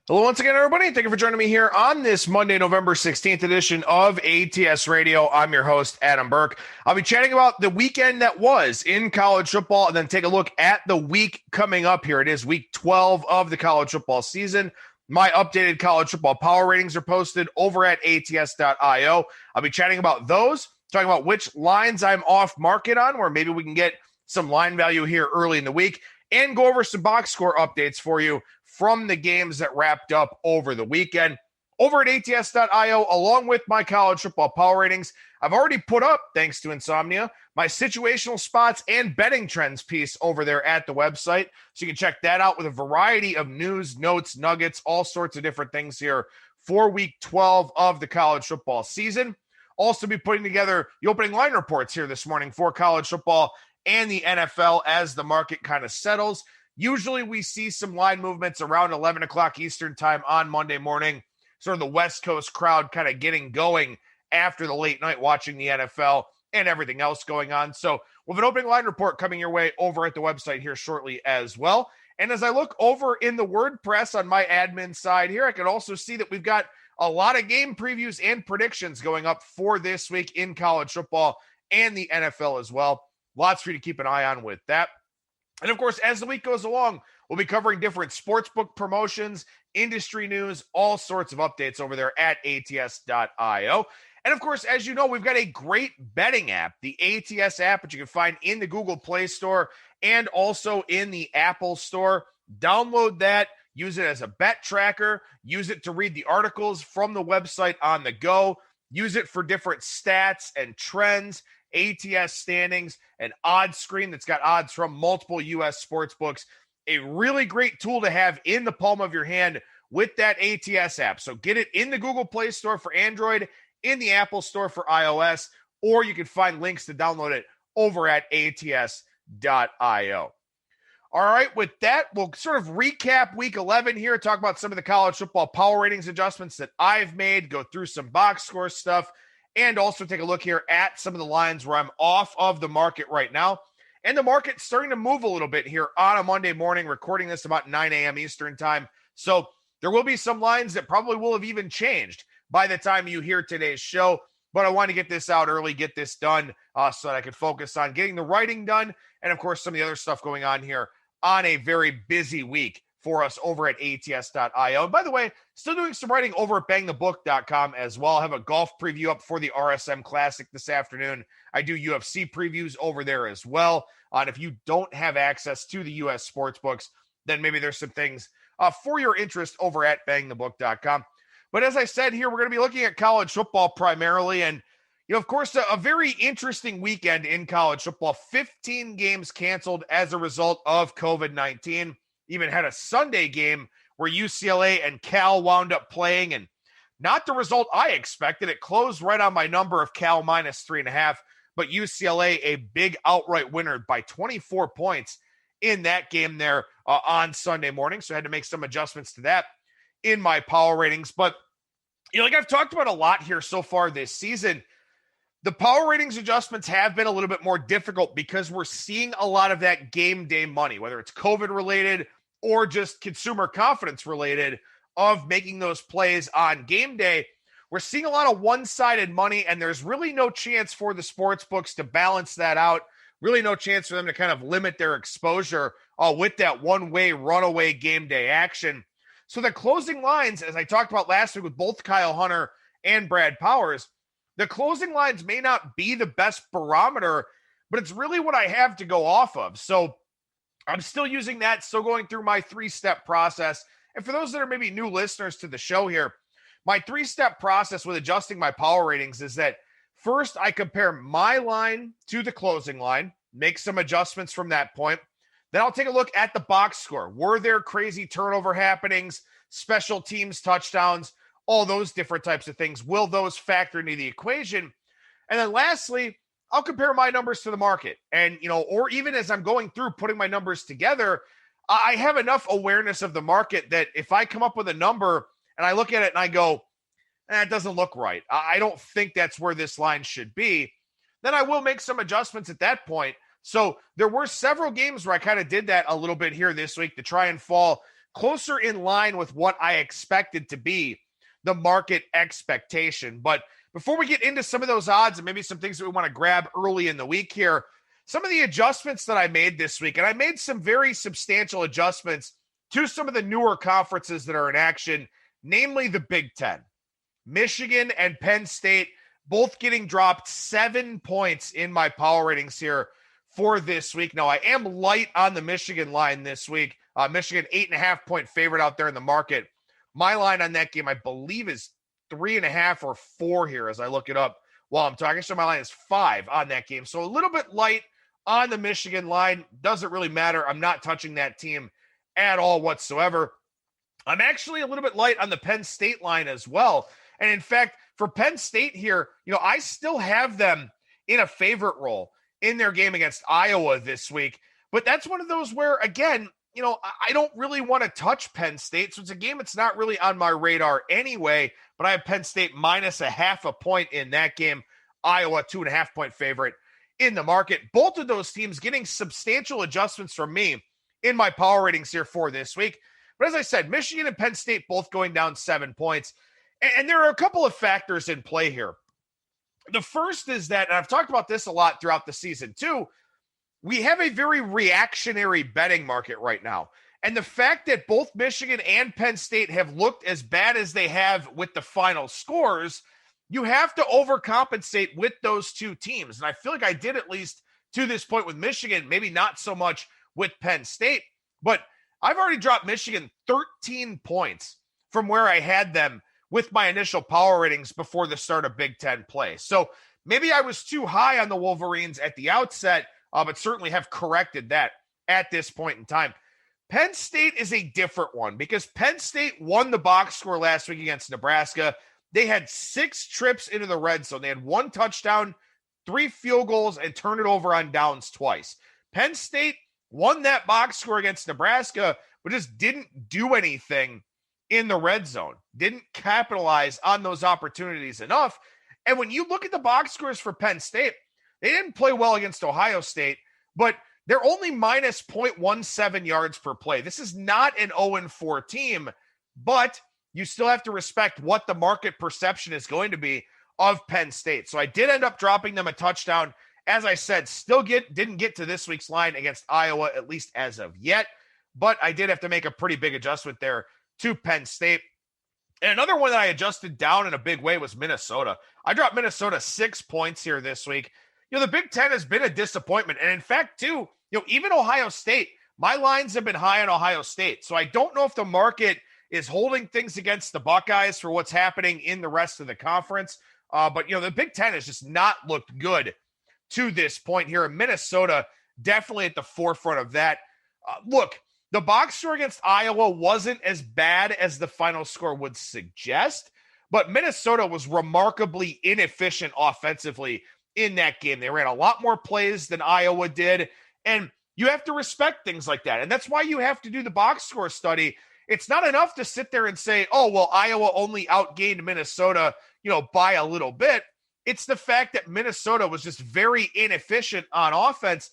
Hello once again, everybody. Thank you for joining me here on this Monday, November 16th edition of ATS Radio. I'm your host, Adam Burke. I'll be chatting about the weekend that was in college football and then take a look at the week coming up here. It is week 12 of the college football season. My updated college football power ratings are posted over at ats.io. I'll be chatting about those, talking about which lines I'm off market on, where maybe we can get some line value here early in the week, and go over some box score updates for you from the games that wrapped up over the weekend. Over at ats.io, along with my college football power ratings, I've already put up, thanks to insomnia, my situational spots and betting trends piece over there at the website. So you can check that out with a variety of news, notes, nuggets, all sorts of different things here for week 12 of the college football season. Also be putting together the opening line reports here this morning for college football and the NFL as the market kind of settles. Usually we see some line movements around 11 o'clock Eastern time on Monday morning, sort of the West Coast crowd kind of getting going after the late night watching the NFL and everything else going on. So we'll have an opening line report coming your way over at the website here shortly as well. And as I look over in the WordPress on my admin side here, I can also see that we've got a lot of game previews and predictions going up for this week in college football and the NFL as well. Lots for you to keep an eye on with that. And of course, as the week goes along, we'll be covering different sportsbook promotions, industry news, all sorts of updates over there at ats.io. And of course, as you know, we've got a great betting app, the ATS app, which you can find in the Google Play Store and also in the Apple Store. Download that, use it as a bet tracker, use it to read the articles from the website on the go, use it for different stats and trends, ATS standings, an odds screen that's got odds from multiple U.S. sports books. A really great tool to have in the palm of your hand with that ATS app. So get it in the Google Play Store for Android, in the Apple Store for iOS, or you can find links to download it over at ats.io. All right, with that, we'll sort of recap week 11 here, talk about some of the college football power ratings adjustments that I've made, go through some box score stuff, and also take a look here at some of the lines where I'm off of the market right now. And the market's starting to move a little bit here on a Monday morning, recording this about 9 a.m. Eastern time. So there will be some lines that probably will have even changed by the time you hear today's show. But I want to get this out early, get this done so that I can focus on getting the writing done. And of course, some of the other stuff going on here on a very busy week for us over at ats.io. And by the way, still doing some writing over at bangthebook.com as well. I have a golf preview up for the RSM Classic this afternoon. I do UFC previews over there as well. And if you don't have access to the U.S. sports books, then maybe there's some things for your interest over at bangthebook.com. But as I said here, we're going to be looking at college football primarily. And, you know, of course, a very interesting weekend in college football. 15 games canceled as a result of COVID-19. Even had a Sunday game where UCLA and Cal wound up playing, and not the result I expected. It closed right on my number of Cal minus 3.5, but UCLA a big outright winner by 24 points in that game there on Sunday morning. So I had to make some adjustments to that in my power ratings. But, you know, like I've talked about a lot here so far this season, the power ratings adjustments have been a little bit more difficult because we're seeing a lot of that game day money, whether it's COVID related or just consumer confidence related, of making those plays on game day. We're seeing a lot of one-sided money, and there's really no chance for the sports books to balance that out. Really no chance for them to kind of limit their exposure with that one-way runaway game day action. So the closing lines, as I talked about last week with both Kyle Hunter and Brad Powers, the closing lines may not be the best barometer, but it's really what I have to go off of. So I'm still using that, still going through my three-step process. And for those that are maybe new listeners to the show here, my three-step process with adjusting my power ratings is that first I compare my line to the closing line, make some adjustments from that point. Then I'll take a look at the box score. Were there crazy turnover happenings, special teams touchdowns, all those different types of things? Will those factor into the equation? And then lastly, I'll compare my numbers to the market. And, you know, or even as I'm going through putting my numbers together, I have enough awareness of the market that if I come up with a number and I look at it and I go, it doesn't look right, I don't think that's where this line should be, then I will make some adjustments at that point. So there were several games where I kind of did that a little bit here this week to try and fall closer in line with what I expected to be the market expectation. But before we get into some of those odds and maybe some things that we want to grab early in the week here, some of the adjustments that I made this week, and I made some very substantial adjustments to some of the newer conferences that are in action, namely the Big Ten. Michigan and Penn State both getting dropped 7 points in my power ratings here for this week. Now, I am light on the Michigan line this week. Michigan 8.5-point favorite out there in the market. My line on that game, I believe, is 3.5 or 4 here as I look it up while I'm talking. So my line is 5 on that game. So a little bit light on the Michigan line. Doesn't really matter. I'm not touching that team at all whatsoever. I'm actually a little bit light on the Penn State line as well. And in fact, for Penn State here, I still have them in a favorite role in their game against Iowa this week. But that's one of those where, again, I don't really want to touch Penn State. So it's a game that's not really on my radar anyway. But I have Penn State minus 0.5 point in that game. Iowa 2.5-point favorite in the market. Both of those teams getting substantial adjustments from me in my power ratings here for this week. But as I said, Michigan and Penn State both going down 7 points. And there are a couple of factors in play here. The first is that, and I've talked about this a lot throughout the season too, we have a very reactionary betting market right now. And the fact that both Michigan and Penn State have looked as bad as they have with the final scores, you have to overcompensate with those two teams. And I feel like I did at least to this point with Michigan, maybe not so much with Penn State, but I've already dropped Michigan 13 points from where I had them with my initial power ratings before the start of Big Ten play. So maybe I was too high on the Wolverines at the outset, but certainly have corrected that at this point in time. Penn State is a different one because Penn State won the box score last week against Nebraska. They had 6 trips into the red zone. They had 1 touchdown, 3 field goals, and turned it over on downs twice. Penn State won that box score against Nebraska, but just didn't do anything in the red zone, didn't capitalize on those opportunities enough. And when you look at the box scores for Penn State, they didn't play well against Ohio State, but they're only minus 0.17 yards per play. This is not an 0-4 team, but you still have to respect what the market perception is going to be of Penn State. So I did end up dropping them a touchdown. As I said, still didn't get to this week's line against Iowa, at least as of yet, but I did have to make a pretty big adjustment there to Penn State. And another one that I adjusted down in a big way was Minnesota. I dropped Minnesota 6 points here this week. The Big Ten has been a disappointment. And in fact, too, even Ohio State, my lines have been high on Ohio State. So I don't know if the market is holding things against the Buckeyes for what's happening in the rest of the conference. But the Big Ten has just not looked good to this point here. And Minnesota definitely at the forefront of that. Look, the box score against Iowa wasn't as bad as the final score would suggest, but Minnesota was remarkably inefficient offensively in that game. They ran a lot more plays than Iowa did, and you have to respect things like that. And that's why you have to do the box score study. It's not enough to sit there and say, oh, well, Iowa only outgained Minnesota, by a little bit. It's the fact that Minnesota was just very inefficient on offense.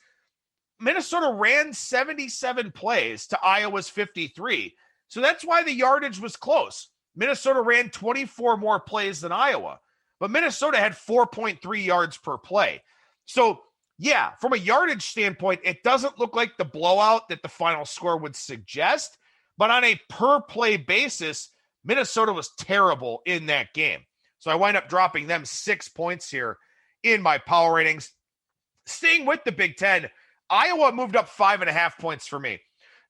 Minnesota ran 77 plays to Iowa's 53. So that's why the yardage was close. Minnesota ran 24 more plays than Iowa, but Minnesota had 4.3 yards per play. So yeah, from a yardage standpoint, it doesn't look like the blowout that the final score would suggest, but on a per play basis, Minnesota was terrible in that game. So I wind up dropping them 6 points here in my power ratings. Staying with the Big Ten, Iowa moved up 5.5 points for me.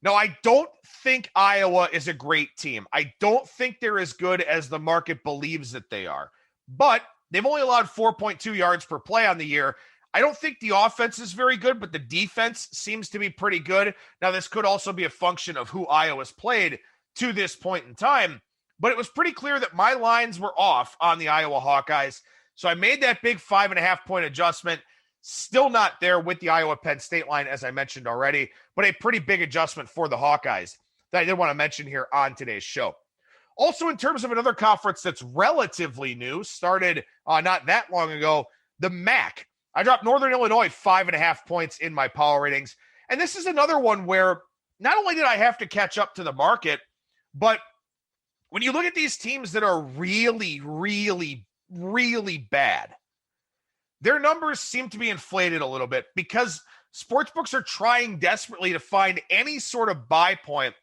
Now, I don't think Iowa is a great team. I don't think they're as good as the market believes that they are. But they've only allowed 4.2 yards per play on the year. I don't think the offense is very good, but the defense seems to be pretty good. Now, this could also be a function of who Iowa's played to this point in time. But it was pretty clear that my lines were off on the Iowa Hawkeyes. So I made that big 5.5-point adjustment. Still not there with the Iowa Penn State line, as I mentioned already, but a pretty big adjustment for the Hawkeyes that I did want to mention here on today's show. Also, in terms of another conference that's relatively new, started not that long ago, the MAC. I dropped Northern Illinois 5.5 points in my power ratings. And this is another one where not only did I have to catch up to the market, but when you look at these teams that are really, really, really bad, their numbers seem to be inflated a little bit because sportsbooks are trying desperately to find any sort of buy point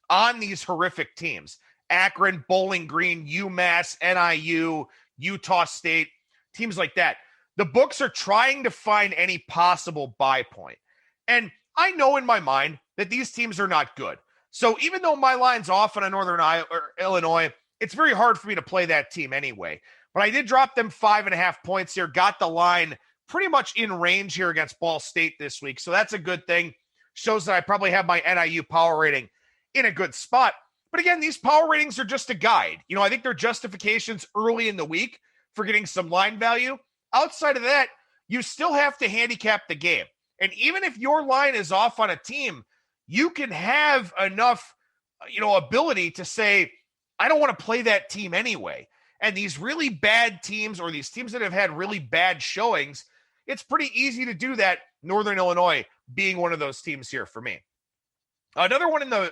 on these horrific teams. Akron, Bowling Green, UMass, NIU, Utah State, teams like that. The books are trying to find any possible buy point. And I know in my mind that these teams are not good. So even though my line's off on a Northern Illinois, it's very hard for me to play that team anyway. But I did drop them 5.5 points here, got the line pretty much in range here against Ball State this week. So that's a good thing. Shows that I probably have my NIU power rating in a good spot. But again, these power ratings are just a guide. You know, I think they're justifications early in the week for getting some line value. Outside of that, you still have to handicap the game. And even if your line is off on a team, you can have enough, ability to say, I don't want to play that team anyway. And these really bad teams or these teams that have had really bad showings, it's pretty easy to do that. Northern Illinois being one of those teams here for me. Another one no,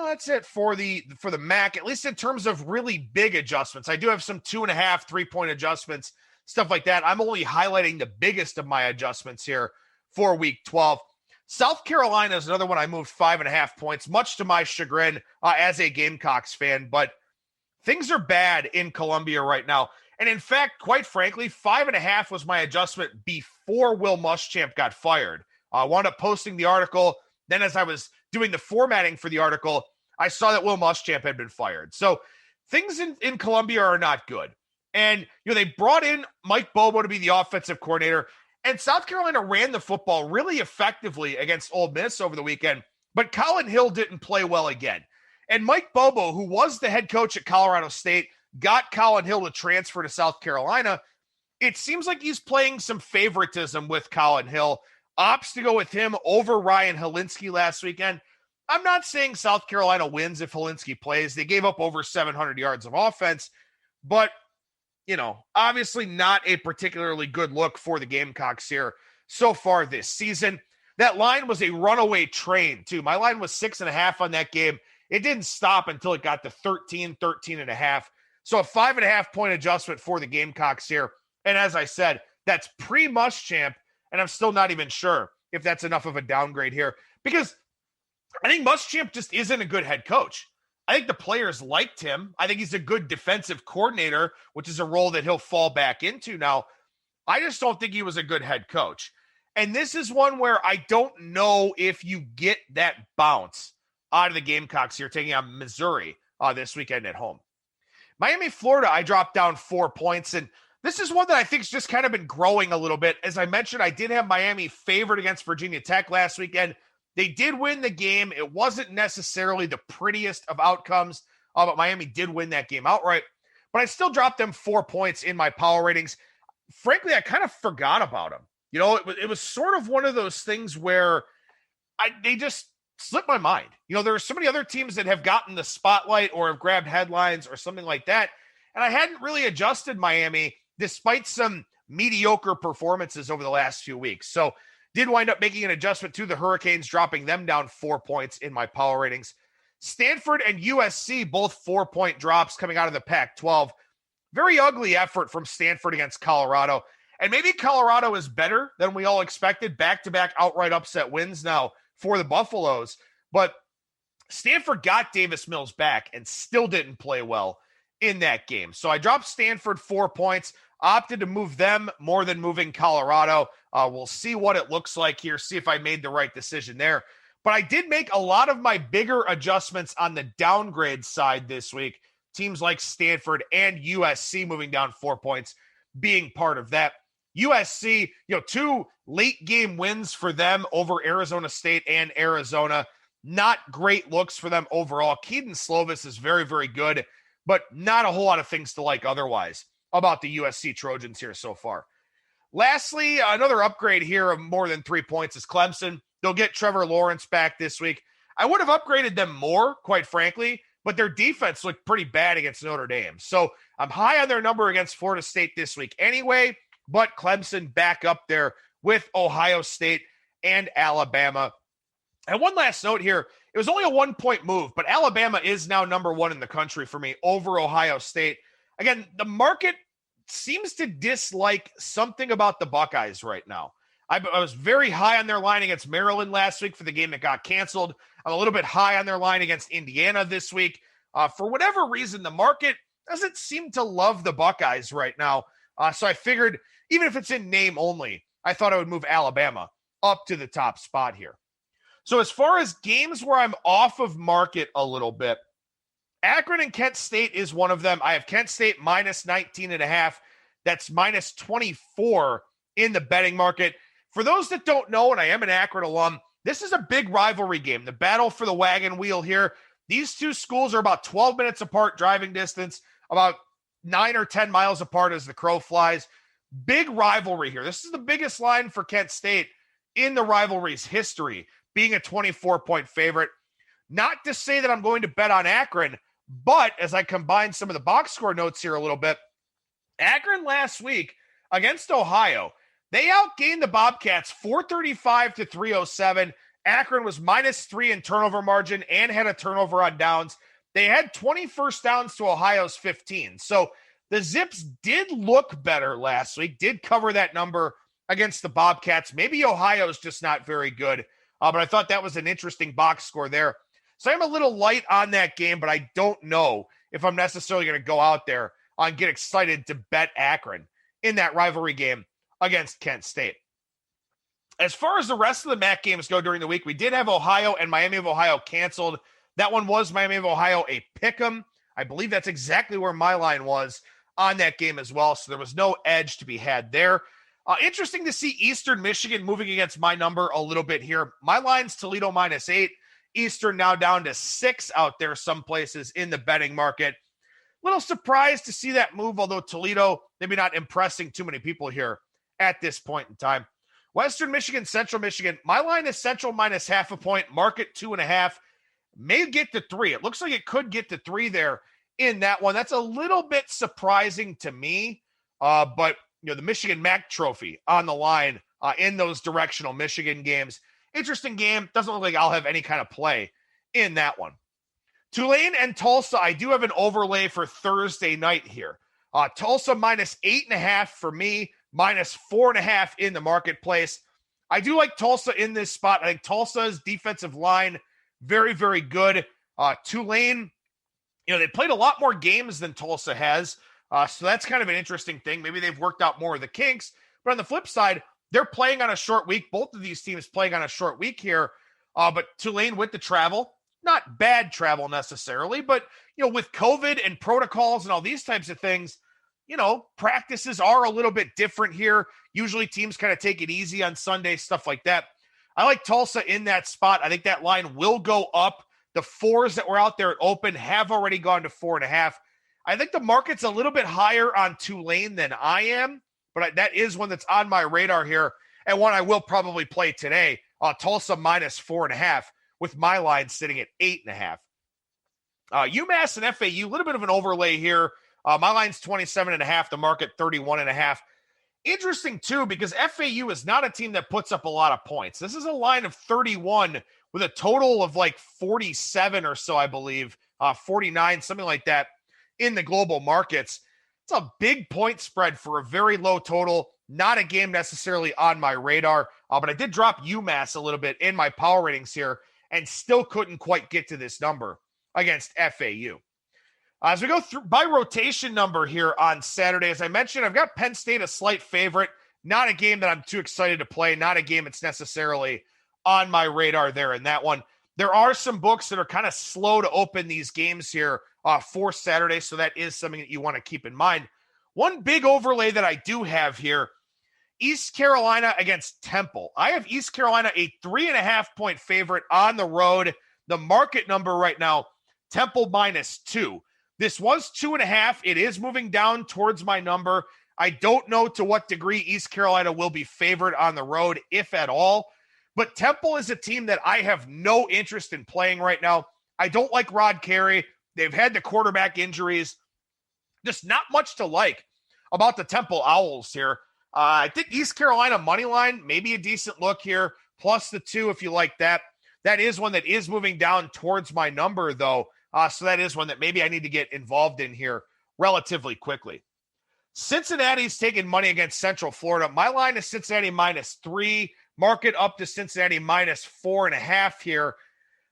that's it for the MAC, at least in terms of really big adjustments. I do have some 2.5, 3-point adjustments, stuff like that. I'm only highlighting the biggest of my adjustments here for week 12. South Carolina is another one I moved 5.5 points, much to my chagrin as a Gamecocks fan, but things are bad in Columbia right now. And in fact, quite frankly, 5.5 was my adjustment before Will Muschamp got fired. I wound up posting the article. Then as I was doing the formatting for the article, I saw that Will Muschamp had been fired. So things in Columbia are not good. And, they brought in Mike Bobo to be the offensive coordinator. And South Carolina ran the football really effectively against Ole Miss over the weekend. But Colin Hill didn't play well again. And Mike Bobo, who was the head coach at Colorado State, got Colin Hill to transfer to South Carolina. It seems like he's playing some favoritism with Colin Hill. Opts to go with him over Ryan Helinski last weekend. I'm not saying South Carolina wins if Helinski plays. They gave up over 700 yards of offense, but, obviously not a particularly good look for the Gamecocks here so far this season. That line was a runaway train, too. My line was 6.5 on that game. It didn't stop until it got to 13.5. So a 5.5 point adjustment for the Gamecocks here. And as I said, that's pre-Muschamp. And I'm still not even sure if that's enough of a downgrade here because I think Muschamp just isn't a good head coach. I think the players liked him. I think he's a good defensive coordinator, which is a role that he'll fall back into now. I just don't think he was a good head coach. And this is one where I don't know if you get that bounce out of the Gamecocks here, taking on Missouri this weekend at home. Miami, Florida, I dropped down 4 points, and this is one that I think has just kind of been growing a little bit. As I mentioned, I did have Miami favored against Virginia Tech last weekend. They did win the game. It wasn't necessarily the prettiest of outcomes, but Miami did win that game outright. But I still dropped them 4 points in my power ratings. Frankly, I kind of forgot about them. It was sort of one of those things where they just slipped my mind. There are so many other teams that have gotten the spotlight or have grabbed headlines or something like that. And I hadn't really adjusted Miami despite some mediocre performances over the last few weeks. So did wind up making an adjustment to the Hurricanes, dropping them down 4 points in my power ratings. Stanford and USC, both 4-point drops coming out of the Pac-12. Very ugly effort from Stanford against Colorado. And maybe Colorado is better than we all expected. Back-to-back outright upset wins now for the Buffaloes. But Stanford got Davis Mills back and still didn't play well in that game. So I dropped Stanford 4 points, opted to move them more than moving Colorado. We'll see what it looks like here, see if I made the right decision there. But I did make a lot of my bigger adjustments on the downgrade side this week. Teams like Stanford and USC moving down 4 points being part of that. USC, 2 late game wins for them over Arizona State and Arizona. Not great looks for them overall. Keaton Slovis is very, very good, but not a whole lot of things to like otherwise about the USC Trojans here so far. Lastly, another upgrade here of more than 3 points is Clemson. They'll get Trevor Lawrence back this week. I would have upgraded them more, quite frankly, but their defense looked pretty bad against Notre Dame. So I'm high on their number against Florida State this week anyway, but Clemson back up there with Ohio State and Alabama. And one last note here. It was only a 1-point move, but Alabama is now number 1 in the country for me over Ohio State. Again, the market seems to dislike something about the Buckeyes right now. I was very high on their line against Maryland last week for the game that got canceled. I'm a little bit high on their line against Indiana this week. For whatever reason, the market doesn't seem to love the Buckeyes right now. So I figured, even if it's in name only, I thought I would move Alabama up to the top spot here. So as far as games where I'm off of market a little bit, Akron and Kent State is one of them. I have Kent State minus 19.5. That's minus 24 in the betting market. For those that don't know, and I am an Akron alum, this is a big rivalry game. The battle for the wagon wheel here. These two schools are about 12 minutes apart driving distance, about 9 or 10 miles apart as the crow flies. Big rivalry here. This is the biggest line for Kent State in the rivalry's history, being a 24-point favorite. Not to say that I'm going to bet on Akron, but as I combine some of the box score notes here a little bit, Akron last week against Ohio, they outgained the Bobcats 435 to 307. Akron was -3 in turnover margin and had a turnover on downs. They had 20 first downs to Ohio's 15. So the Zips did look better last week, did cover that number against the Bobcats. Maybe Ohio's just not very good, but I thought that was an interesting box score there. So I'm a little light on that game, but I don't know if I'm necessarily going to go out there and get excited to bet Akron in that rivalry game against Kent State. As far as the rest of the MAC games go during the week, we did have Ohio and Miami of Ohio canceled. That one was Miami of Ohio a pick'em. I believe that's exactly where my line was on that game as well, so there was no edge to be had there. Interesting to see Eastern Michigan moving against my number a little bit here. My line's Toledo -8. Eastern now down to 6 out there some places in the betting market. Little surprised to see that move, although Toledo maybe not impressing too many people here at this point in time. Western Michigan, Central Michigan. My line is Central minus half a point, market 2.5. May get to 3. It looks like it could get to 3 there in that one. That's a little bit surprising to me, but the Michigan MAC trophy on the line in those directional Michigan games. Interesting game. Doesn't look like I'll have any kind of play in that one. Tulane and Tulsa, I do have an overlay for Thursday night here. Tulsa -8.5 for me, -4.5 in the marketplace. I do like Tulsa in this spot. I think Tulsa's defensive line, very, very good. Tulane, they played a lot more games than Tulsa has. So that's kind of an interesting thing. Maybe they've worked out more of the kinks. But on the flip side, they're playing on a short week. Both of these teams playing on a short week here. But Tulane with the travel, not bad travel necessarily, but, with COVID and protocols and all these types of things, practices are a little bit different here. Usually teams kind of take it easy on Sunday, stuff like that. I like Tulsa in that spot. I think that line will go up. The 4s that were out there at open have already gone to 4.5. I think the market's a little bit higher on Tulane than I am, but that is one that's on my radar here and one I will probably play today. Tulsa -4.5 with my line sitting at 8.5. UMass and FAU, a little bit of an overlay here. My line's 27.5, the market 31.5. Interesting, too, because FAU is not a team that puts up a lot of points. This is a line of 31 with a total of like 47 or so, I believe, 49, something like that in the global markets. It's a big point spread for a very low total. Not a game necessarily on my radar, but I did drop UMass a little bit in my power ratings here and still couldn't quite get to this number against FAU. As we go through by rotation number here on Saturday, as I mentioned, I've got Penn State a slight favorite. Not a game that I'm too excited to play. Not a game that's necessarily on my radar there in that one. There are some books that are kind of slow to open these games here for Saturday, so that is something that you want to keep in mind. One big overlay that I do have here, East Carolina against Temple. I have East Carolina a 3.5-point favorite on the road. The market number right now, Temple -2. This was 2.5. It is moving down towards my number. I don't know to what degree East Carolina will be favored on the road, if at all. But Temple is a team that I have no interest in playing right now. I don't like Rod Carey. They've had the quarterback injuries. Just not much to like about the Temple Owls here. I think East Carolina money line, maybe a decent look here, plus the 2 if you like that. That is one that is moving down towards my number, though. So that is one that maybe I need to get involved in here relatively quickly. Cincinnati's taking money against Central Florida. My line is Cincinnati -3. Market up to Cincinnati -4.5 here.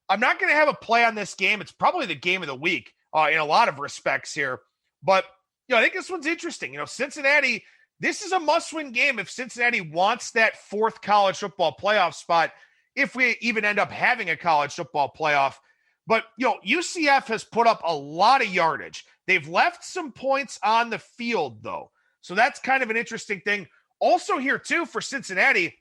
I'm not going to have a play on this game. It's probably the game of the week in a lot of respects here. But, I think this one's interesting. Cincinnati, this is a must-win game if Cincinnati wants that fourth college football playoff spot, if we even end up having a college football playoff. But, UCF has put up a lot of yardage. They've left some points on the field, though. So that's kind of an interesting thing. Also here, too, for Cincinnati,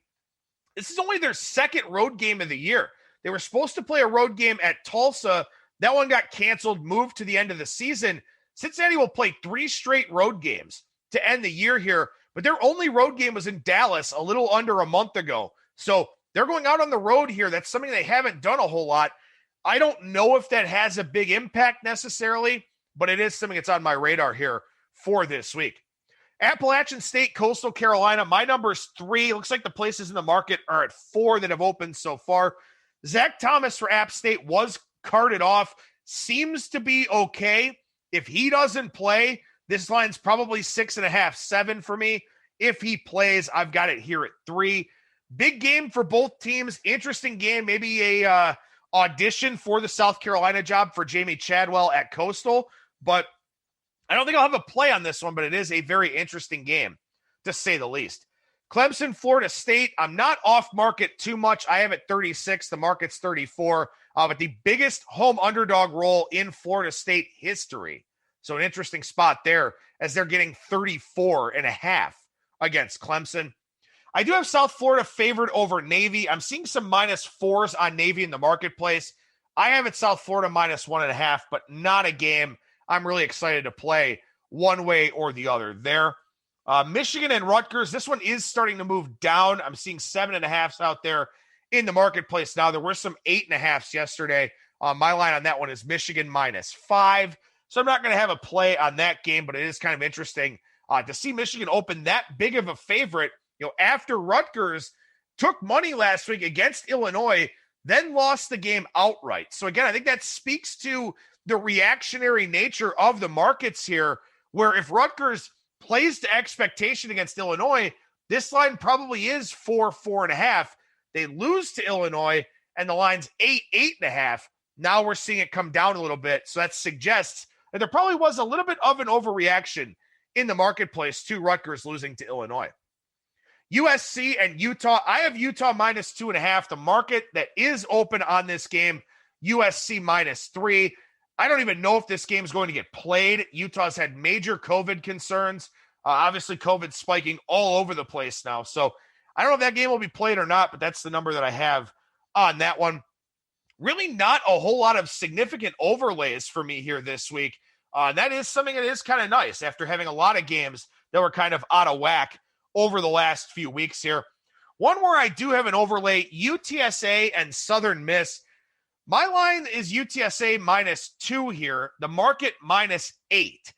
this is only their second road game of the year. They were supposed to play a road game at Tulsa. That one got canceled, moved to the end of the season. Cincinnati will play 3 straight road games to end the year here, but their only road game was in Dallas a little under a month ago. So they're going out on the road here. That's something they haven't done a whole lot. I don't know if that has a big impact necessarily, but it is something that's on my radar here for this week. Appalachian State, Coastal Carolina. My number is 3. Looks like the places in the market are at 4 that have opened so far. Zach Thomas for App State was carted off. Seems to be okay. If he doesn't play, this line's probably 6.5, 7 for me. If he plays, I've got it here at 3. Big game for both teams. Interesting game. Maybe a audition for the South Carolina job for Jamie Chadwell at Coastal. But I don't think I'll have a play on this one, but it is a very interesting game, to say the least. Clemson, Florida State. I'm not off market too much. I have it 36. The market's 34. But the biggest home underdog role in Florida State history. So an interesting spot there as they're getting 34.5 against Clemson. I do have South Florida favored over Navy. I'm seeing some -4s on Navy in the marketplace. I have it South Florida -1.5, but not a game I'm really excited to play one way or the other there. Michigan and Rutgers. This one is starting to move down. I'm seeing 7.5s out there in the marketplace now. There were some 8.5s yesterday. My line on that one is Michigan -5. So I'm not going to have a play on that game, but it is kind of interesting to see Michigan open that big of a favorite, after Rutgers took money last week against Illinois, then lost the game outright. So again, I think that speaks to the reactionary nature of the markets here, where if Rutgers plays to expectation against Illinois, this line probably is 4, 4.5. They lose to Illinois and the line's 8, 8.5. Now we're seeing it come down a little bit. So that suggests that there probably was a little bit of an overreaction in the marketplace to Rutgers losing to Illinois. USC and Utah. I have Utah -2.5. The market that is open on this game, USC -3. I don't even know if this game is going to get played. Utah's had major COVID concerns. Obviously, COVID spiking all over the place now. So I don't know if that game will be played or not, but that's the number that I have on that one. Really not a whole lot of significant overlays for me here this week. That is something that is kind of nice after having a lot of games that were kind of out of whack over the last few weeks here. One where I do have an overlay, UTSA and Southern Miss. My line is UTSA -2 here. The market -8.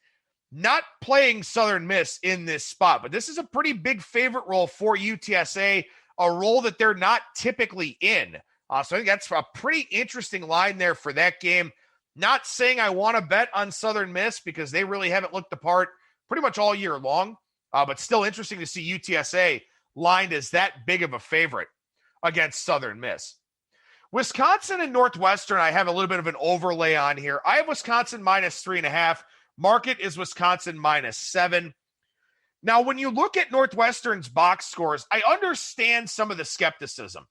Not playing Southern Miss in this spot, but this is a pretty big favorite role for UTSA, a role that they're not typically in. So I think that's a pretty interesting line there for that game. Not saying I want to bet on Southern Miss because they really haven't looked the part pretty much all year long, but still interesting to see UTSA lined as that big of a favorite against Southern Miss. Wisconsin and Northwestern, I have a little bit of an overlay on here. I have Wisconsin -3.5. Market is Wisconsin -7. Now, when you look at Northwestern's box scores, I understand some of the skepticism.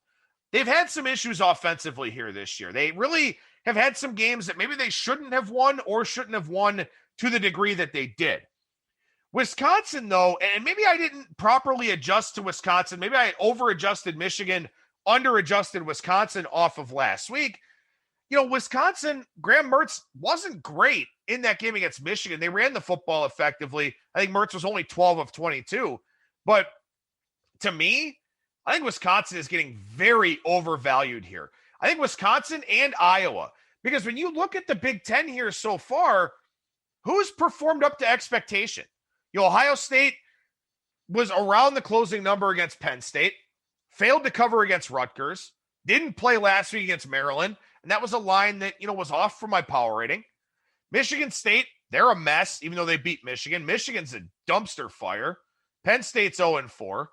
They've had some issues offensively here this year. They really have had some games that maybe they shouldn't have won or shouldn't have won to the degree that they did. Wisconsin, though, and maybe I didn't properly adjust to Wisconsin. Maybe I over-adjusted Michigan, under-adjusted Wisconsin off of last week. Wisconsin, Graham Mertz wasn't great in that game against Michigan. They ran the football effectively. I think Mertz was only 12 of 22. But to me, I think Wisconsin is getting very overvalued here. I think Wisconsin and Iowa, because when you look at the Big Ten here so far, who's performed up to expectation? Ohio State was around the closing number against Penn State, failed to cover against Rutgers, Didn't play last week against Maryland, and that was a line that, was off from my power rating. Michigan State, they're a mess, even though they beat Michigan. Michigan's a dumpster fire. Penn State's 0-4.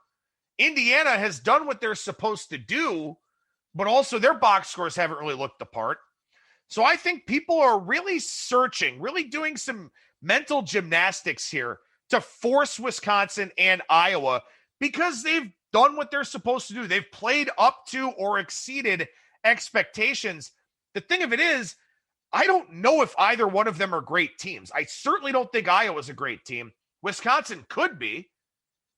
Indiana has done what they're supposed to do, but also their box scores haven't really looked the part. So I think people are really searching, really doing some mental gymnastics here to force Wisconsin and Iowa because they've done what they're supposed to do. They've played up to or exceeded expectations. The thing of it is, I don't know if either one of them are great teams. I certainly don't think Iowa's a great team. Wisconsin could be,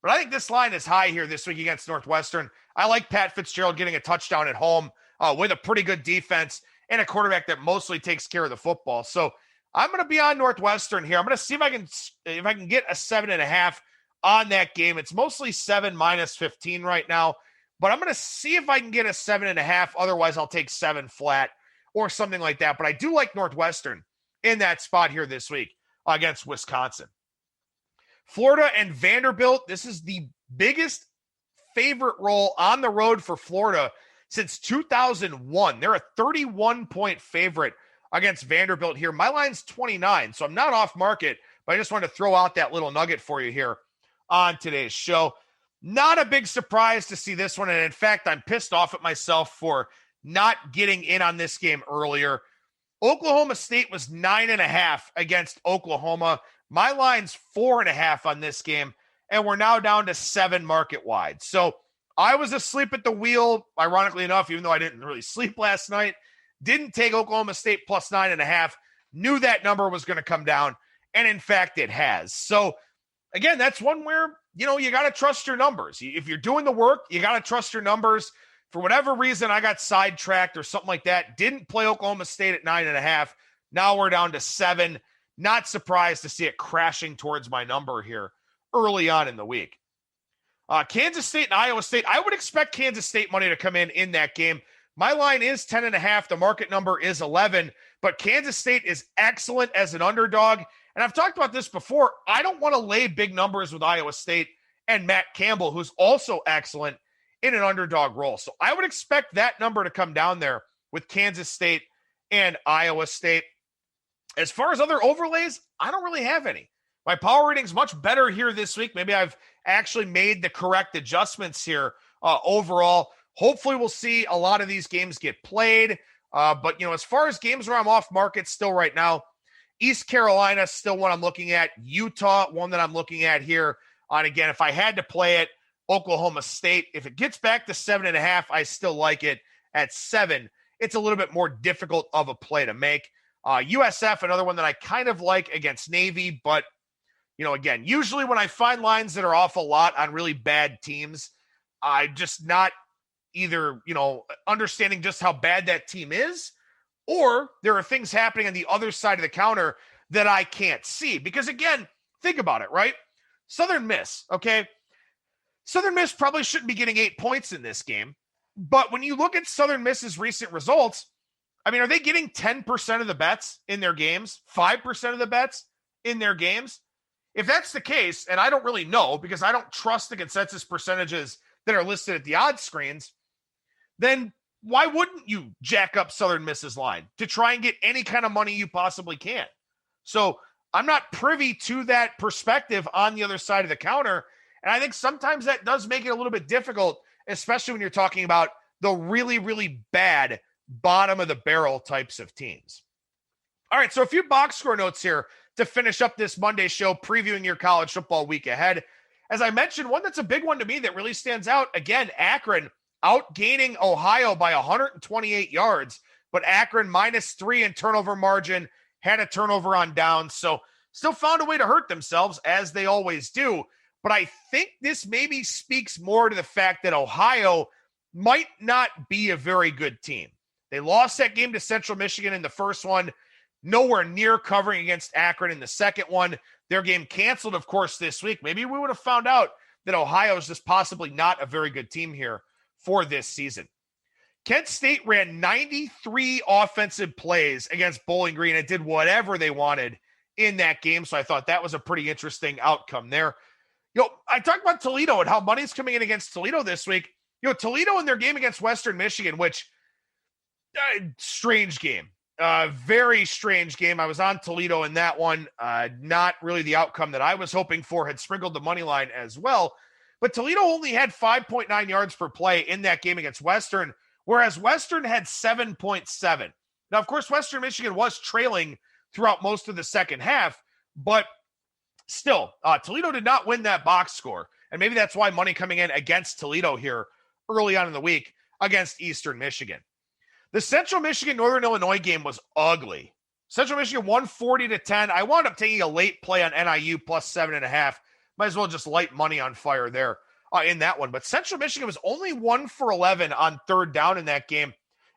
but I think this line is high here this week against Northwestern. I like Pat Fitzgerald getting a touchdown at home with a pretty good defense and a quarterback that mostly takes care of the football. So I'm going to be on Northwestern here. I'm going to see if I can get a 7.5 on that game. It's mostly 7 minus 15 right now, but I'm going to see if I can get a 7.5. Otherwise, I'll take 7 flat or something like that. But I do like Northwestern in that spot here this week against Wisconsin. Florida and Vanderbilt. This is the biggest favorite role on the road for Florida since 2001. They're a 31-point favorite against Vanderbilt here. My line's 29, so I'm not off market, but I just wanted to throw out that little nugget for you here on today's show. Not a big surprise to see this one, and in fact, I'm pissed off at myself for not getting in on this game earlier. Oklahoma State was 9.5 against Oklahoma. My line's 4.5 on this game, and we're now down to 7 market wide. So I was asleep at the wheel, ironically enough, even though I didn't really sleep last night. Didn't take Oklahoma State plus 9.5. Knew that number was going to come down, and in fact, it has. So again, that's one where, you got to trust your numbers. If you're doing the work, you got to trust your numbers. For whatever reason, I got sidetracked or something like that. Didn't play Oklahoma State at 9.5. Now we're down to 7. Not surprised to see it crashing towards my number here early on in the week. Kansas State and Iowa State. I would expect Kansas State money to come in that game. My line is 10.5. The market number is 11, but Kansas State is excellent as an underdog. And I've talked about this before. I don't want to lay big numbers with Iowa State and Matt Campbell, who's also excellent in an underdog role. So I would expect that number to come down there with Kansas State and Iowa State. As far as other overlays, I don't really have any. My power rating's much better here this week. Maybe I've actually made the correct adjustments here overall. Hopefully we'll see a lot of these games get played. But, as far as games where I'm off market still right now, East Carolina, still one I'm looking at. Utah, one that I'm looking at here. And again, if I had to play it, Oklahoma State. If it gets back to 7.5, I still like it. At 7, it's a little bit more difficult of a play to make. USF, another one that I kind of like against Navy, but, again, usually when I find lines that are off a lot on really bad teams, I'm just not either, understanding just how bad that team is, or there are things happening on the other side of the counter that I can't see. Because, again, think about it, right? Southern Miss, okay? Southern Miss probably shouldn't be getting 8 points in this game. But when you look at Southern Miss's recent results, are they getting 10% of the bets in their games? 5% of the bets in their games? If that's the case, and I don't really know because I don't trust the consensus percentages that are listed at the odds screens, then why wouldn't you jack up Southern Miss's line to try and get any kind of money you possibly can? So I'm not privy to that perspective on the other side of the counter. And I think sometimes that does make it a little bit difficult, especially when you're talking about the really, really bad bottom of the barrel types of teams. All right, so a few box score notes here to finish up this Monday show, previewing your college football week ahead. As I mentioned, one that's a big one to me that really stands out, again, Akron outgaining Ohio by 128 yards, but Akron -3 in turnover margin, had a turnover on downs, so still found a way to hurt themselves, as they always do. But I think this maybe speaks more to the fact that Ohio might not be a very good team. They lost that game to Central Michigan in the first one, nowhere near covering against Akron in the second one. Their game canceled, of course, this week. Maybe we would have found out that Ohio is just possibly not a very good team here for this season. Kent State ran 93 offensive plays against Bowling Green and did whatever they wanted in that game, so I thought that was a pretty interesting outcome there. I talked about Toledo and how money's coming in against Toledo this week. Toledo in their game against Western Michigan, which strange game. Very strange game. I was on Toledo in that one. Not really the outcome that I was hoping for. Had sprinkled the money line as well. But Toledo only had 5.9 yards per play in that game against Western, whereas Western had 7.7. Now, of course, Western Michigan was trailing throughout most of the second half, but still, Toledo did not win that box score. And maybe that's why money coming in against Toledo here early on in the week against Eastern Michigan. The Central Michigan-Northern Illinois game was ugly. Central Michigan won 40-10. I wound up taking a late play on NIU plus 7.5. Might as well just light money on fire there in that one. But Central Michigan was only 1 for 11 on third down in that game.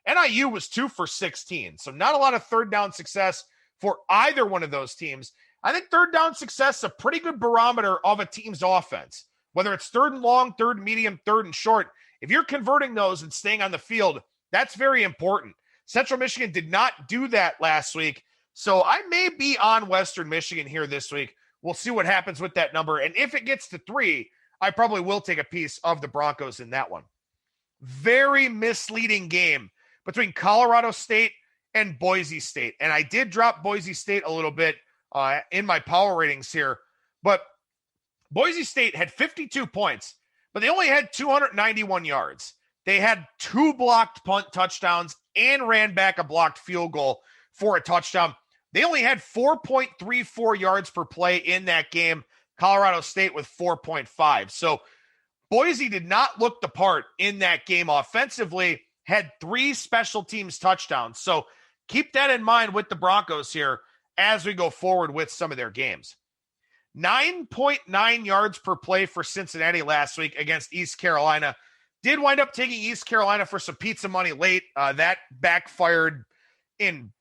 NIU was 2 for 16. So not a lot of third down success for either one of those teams. I think third down success is a pretty good barometer of a team's offense. Whether it's third and long, third and medium, third and short, if you're converting those and staying on the field, that's very important. Central Michigan did not do that last week. So I may be on Western Michigan here this week. We'll see what happens with that number. And if it gets to 3, I probably will take a piece of the Broncos in that one. Very misleading game between Colorado State and Boise State. And I did drop Boise State a little bit in my power ratings here. But Boise State had 52 points, but they only had 291 yards. They had 2 blocked punt touchdowns and ran back a blocked field goal for a touchdown. They only had 4.34 yards per play in that game. Colorado State with 4.5. So Boise did not look the part in that game offensively, had 3 special teams touchdowns. So keep that in mind with the Broncos here as we go forward with some of their games. 9.9 yards per play for Cincinnati last week against East Carolina. Did wind up taking East Carolina for some pizza money late. That backfired in,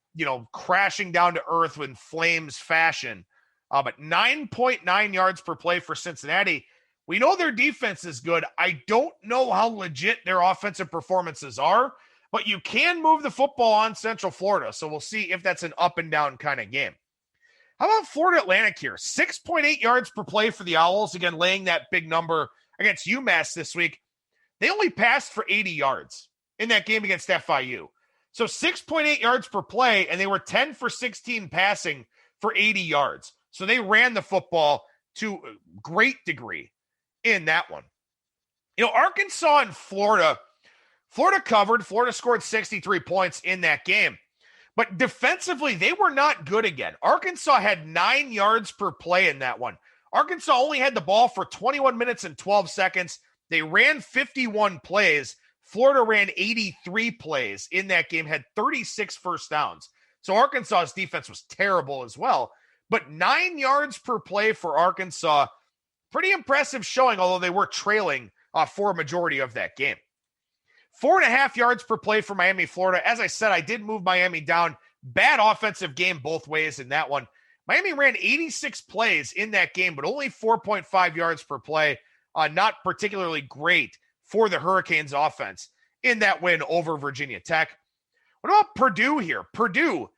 crashing down to earth in flames fashion. But 9.9 yards per play for Cincinnati. We know their defense is good. I don't know how legit their offensive performances are, but you can move the football on Central Florida. So we'll see if that's an up and down kind of game. How about Florida Atlantic here? 6.8 yards per play for the Owls. Again, laying that big number against UMass this week. They only passed for 80 yards in that game against FIU. So 6.8 yards per play, and they were 10 for 16 passing for 80 yards. So they ran the football to a great degree in that one. Arkansas and Florida covered. Florida scored 63 points in that game. But defensively, they were not good again. Arkansas had 9 yards per play in that one. Arkansas only had the ball for 21 minutes and 12 seconds. They ran 51 plays. Florida ran 83 plays in that game, had 36 first downs. So Arkansas's defense was terrible as well. But 9 yards per play for Arkansas, pretty impressive showing, although they were trailing for a majority of that game. 4.5 yards per play for Miami, Florida. As I said, I did move Miami down. Bad offensive game both ways in that one. Miami ran 86 plays in that game, but only 4.5 yards per play. Not particularly great for the Hurricanes offense in that win over Virginia Tech. What about Purdue here? Purdue,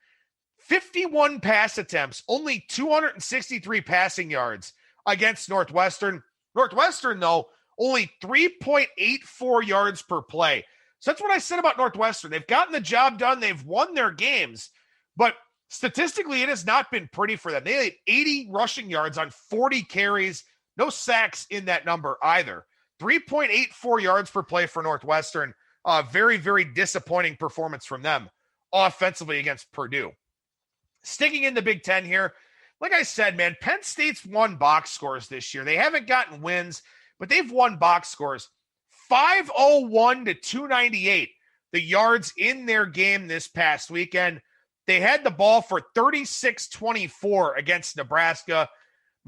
51 pass attempts, only 263 passing yards against Northwestern. Northwestern, though, only 3.84 yards per play. So that's what I said about Northwestern. They've gotten the job done. They've won their games, but statistically, it has not been pretty for them. They had 80 rushing yards on 40 carries. No sacks in that number either. 3.84 yards per play for Northwestern. Very, very disappointing performance from them offensively against Purdue. Sticking in the Big Ten here, like I said, man, Penn State's won box scores this year. They haven't gotten wins, but they've won box scores. 501 to 298, the yards in their game this past weekend. They had the ball for 36-24 against Nebraska.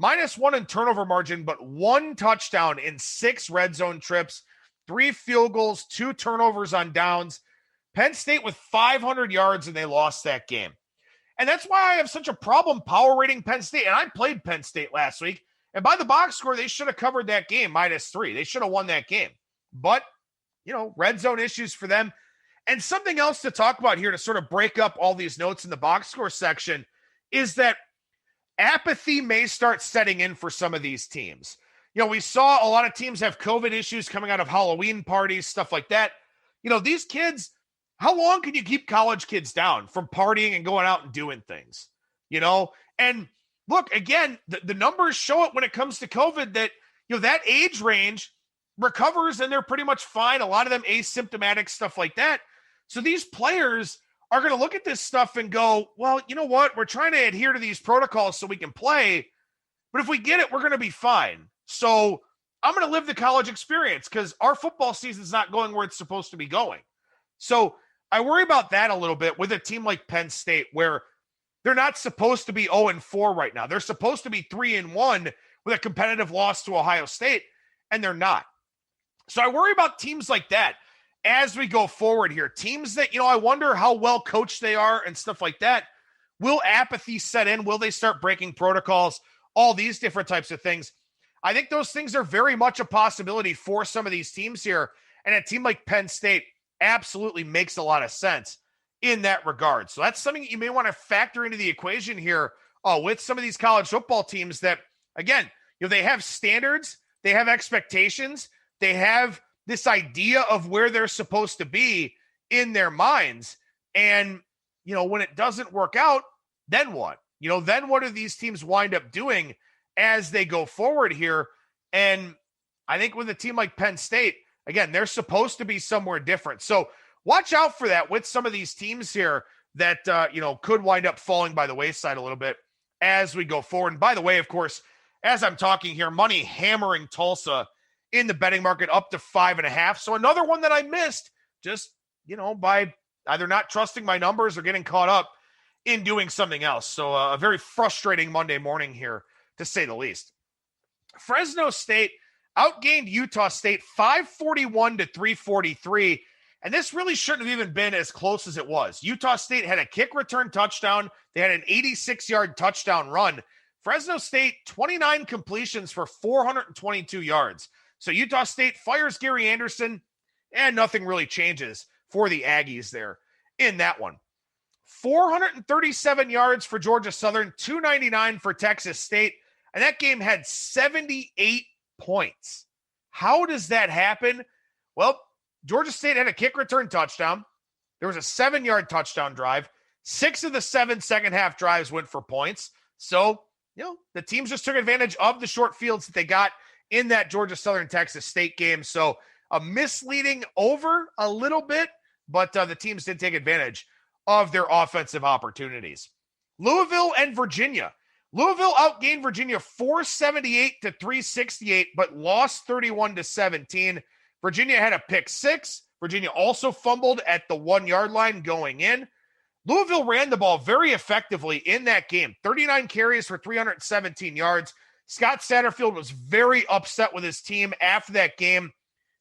-1 in turnover margin, but 1 touchdown in 6 red zone trips, 3 field goals, 2 turnovers on downs. Penn State with 500 yards, and they lost that game. And that's why I have such a problem power rating Penn State. And I played Penn State last week. And by the box score, they should have covered that game -3. They should have won that game. But, red zone issues for them. And something else to talk about here to sort of break up all these notes in the box score section is that apathy may start setting in for some of these teams. we saw a lot of teams have COVID issues coming out of Halloween parties, stuff like that. These kids, how long can you keep college kids down from partying and going out and doing things? And look, again, the numbers show it when it comes to COVID that, that age range recovers and they're pretty much fine. A lot of them asymptomatic, stuff like that. So these players are going to look at this stuff and go, well, you know what? We're trying to adhere to these protocols so we can play. But if we get it, we're going to be fine. So I'm going to live the college experience because our football season's not going where it's supposed to be going. So I worry about that a little bit with a team like Penn State, where they're not supposed to be 0-4 right now. They're supposed to be 3-1 with a competitive loss to Ohio State, and they're not. So I worry about teams like that as we go forward here. Teams that, I wonder how well coached they are and stuff like that. Will apathy set in? Will they start breaking protocols? All these different types of things. I think those things are very much a possibility for some of these teams here. And a team like Penn State absolutely makes a lot of sense in that regard. So that's something you may want to factor into the equation here with some of these college football teams that, again, they have standards, they have expectations, they have this idea of where they're supposed to be in their minds. And, when it doesn't work out, then what? Then what do these teams wind up doing as they go forward here? And I think with a team like Penn State, again, they're supposed to be somewhere different. So watch out for that with some of these teams here that, could wind up falling by the wayside a little bit as we go forward. And by the way, of course, as I'm talking here, money hammering Tulsa in the betting market up to 5.5. So another one that I missed just, by either not trusting my numbers or getting caught up in doing something else. So a very frustrating Monday morning here, to say the least. Fresno State outgained Utah State 541-343. And this really shouldn't have even been as close as it was. Utah State had a kick return touchdown. They had an 86-yard touchdown run. Fresno State, 29 completions for 422 yards. So Utah State fires Gary Anderson, and nothing really changes for the Aggies there in that one. 437 yards for Georgia Southern, 299 for Texas State, and that game had 78 points. How does that happen? Well, Georgia State had a kick return touchdown. There was a 7-yard touchdown drive. 6 of the 7 second-half drives went for points. So, the teams just took advantage of the short fields that they got in that Georgia Southern Texas State game. So, a misleading over a little bit, but the teams did take advantage of their offensive opportunities. Louisville and Virginia. Louisville outgained Virginia 478-368, but lost 31-17. Virginia had a pick six. Virginia also fumbled at the 1-yard line going in. Louisville ran the ball very effectively in that game. 39 carries for 317 yards. Scott Satterfield was very upset with his team after that game.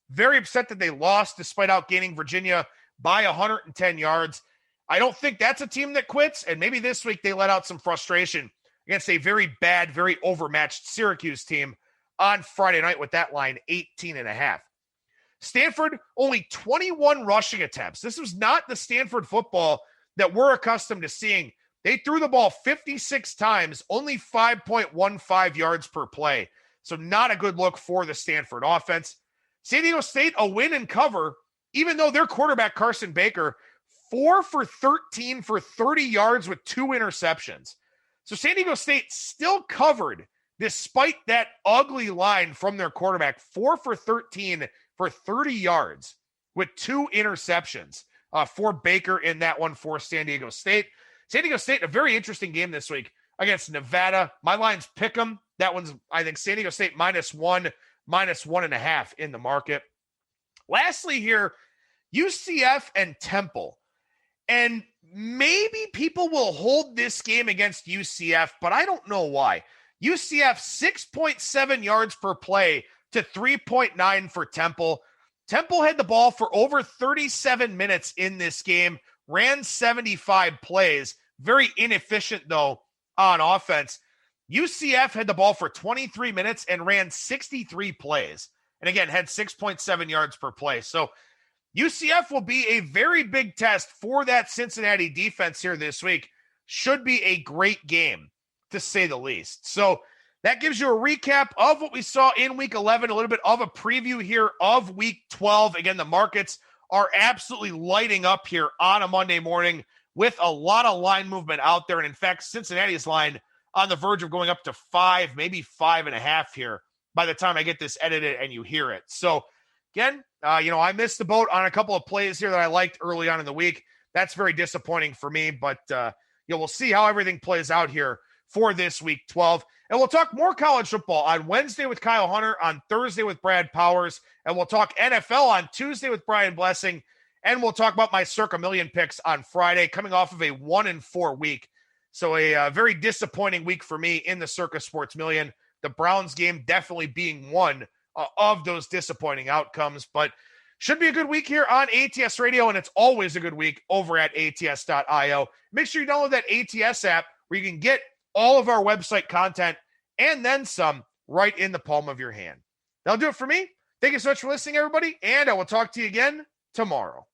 Very upset that they lost despite outgaining Virginia by 110 yards. I don't think that's a team that quits, and maybe this week they let out some frustration against a very bad, very overmatched Syracuse team on Friday night with that line 18.5. Stanford, only 21 rushing attempts. This was not the Stanford football that we're accustomed to seeing. They threw the ball 56 times, only 5.15 yards per play. So not a good look for the Stanford offense. San Diego State, a win and cover, even though their quarterback, Carson Baker, 4 for 13 for 30 yards with 2 interceptions. So San Diego State still covered despite that ugly line from their quarterback, 4 for 13 for 30 yards with 2 interceptions for Baker in that one for San Diego State. San Diego State, a very interesting game this week against Nevada. My line's pick 'em. That one's, I think, San Diego State -1, -1.5 in the market. Lastly here, UCF and Temple. And maybe people will hold this game against UCF, but I don't know why. UCF 6.7 yards per play to 3.9 for Temple. Temple had the ball for over 37 minutes in this game, ran 75 plays. Very inefficient, though, on offense. UCF had the ball for 23 minutes and ran 63 plays. And again, had 6.7 yards per play. So UCF will be a very big test for that Cincinnati defense here this week. Should be a great game, to say the least. So That gives you a recap of what we saw in week 11, a little bit of a preview here of week 12. Again, the markets are absolutely lighting up here on a Monday morning with a lot of line movement out there. And in fact, Cincinnati's line on the verge of going up to 5, maybe 5.5 here by the time I get this edited and you hear it. So again, I missed the boat on a couple of plays here that I liked early on in the week. That's very disappointing for me, but we'll see how everything plays out here for this week 12. And we'll talk more college football on Wednesday with Kyle Hunter, on Thursday with Brad Powers, and we'll talk NFL on Tuesday with Brian Blessing, and we'll talk about my Circa Million picks on Friday, coming off of a 1-4 week. So a very disappointing week for me in the Circa Sports Million. The Browns game definitely being one of those disappointing outcomes, but should be a good week here on ATS Radio, and it's always a good week over at ats.io. Make sure you download that ATS app where you can get all of our website content and then some right in the palm of your hand. That'll do it for me. Thank you so much for listening, everybody, and I will talk to you again tomorrow.